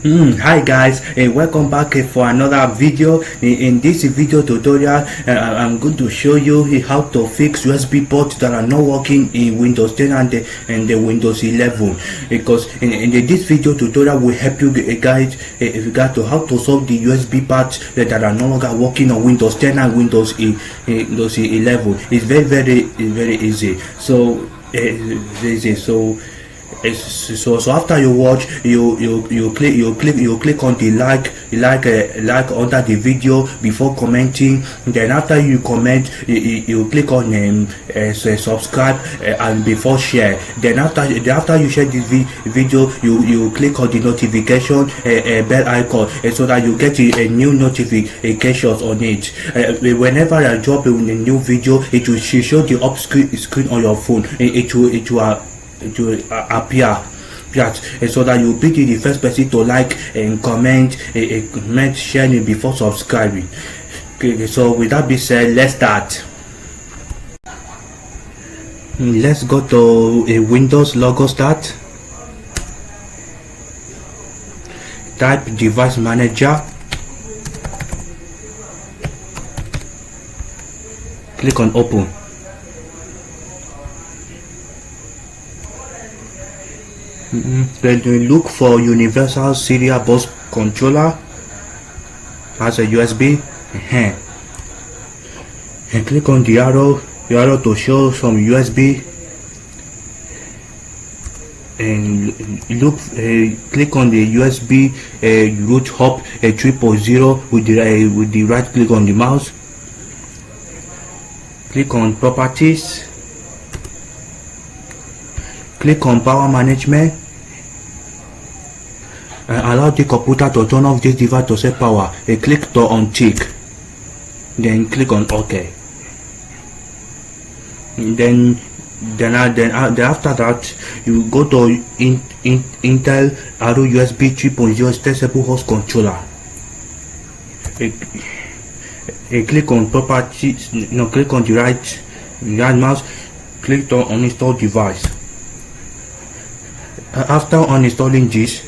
Hi guys, welcome back for another video. In this video tutorial, I'm going to show you how to fix USB ports that are not working in Windows 10 and the Windows 11. Because in this video tutorial will help you guys with regard to how to solve the USB parts that are no longer working on Windows 10 and Windows 11. It's very easy. So So after you watch, you click on the like under the video before commenting. Then after you comment, you click on subscribe and before share. Then after you share this video, you click on the notification bell icon so that you get a new notifications on it. Whenever I drop a new video, it will show the up screen on your phone. It will appear, so that you'll be the first person to like and comment, sharing before subscribing. Okay, so with that being said, let's start. Let's go to a Windows logo start. Type device manager. Click on open. Then you look for universal serial bus controller as a USB, and click on the arrow to show some USB, and click on the USB root hub 3.0 with the right click on the mouse. Click on properties. Click on power management. Allow the computer to turn off this device to save power. Click to untick. Then click on OK. Then after that, you go to Intel Arrow USB 3.0 extensible host controller. Click on properties. Click on the right mouse. Click to uninstall device. After uninstalling this,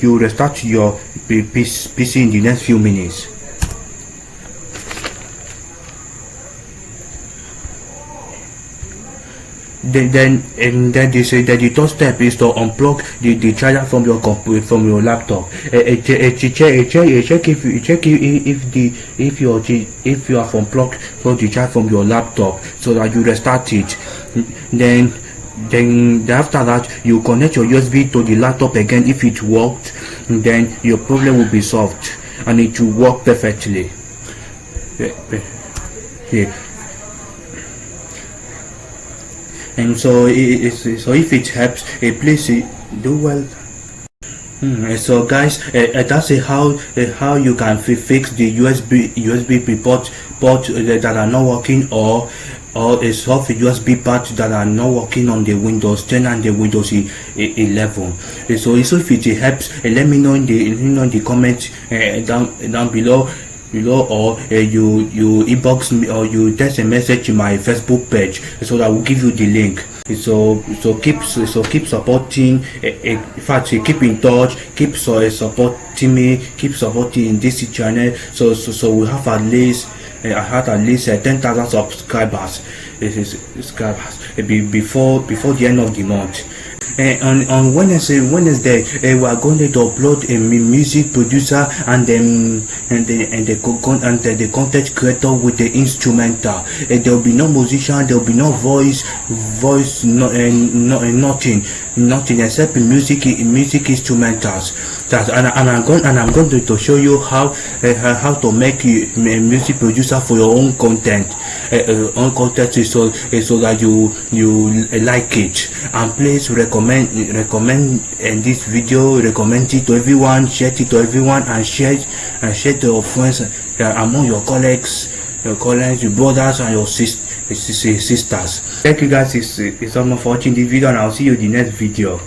you restart your PC in the next few minutes. Then they say that the third step is to unplug the charger from your computer, from your laptop. Check if you have unplugged the charger from your laptop, so that you restart it. Then after that, you connect your USB to the laptop again. If it worked, then your problem will be solved and it will work perfectly. And so if it helps, please do well. So guys, that's how you can fix the USB ports that are not working, or solve USB parts that are not working on the Windows 10 and the Windows 11. So if it helps, let me know in the comments down below, or you inbox me, or you text a message to my Facebook page, so that I will give you the link. So keep supporting. In fact, keep in touch, keep supporting me, keep supporting this channel. So we have at least 10,000 subscribers before the end of the month. On Wednesday, we are going to upload a music producer and the content creator with the instrumental. There will be no musician, there will be no voice, nothing except music instrumentals. And I'm going to show you how to make a music producer for your own content, so that you like it. And please recommend this video, recommend it to everyone, share it to everyone, and share to your friends, among your colleagues, your brothers, and your sisters. Thank you guys so much for watching this video, and I'll see you in the next video.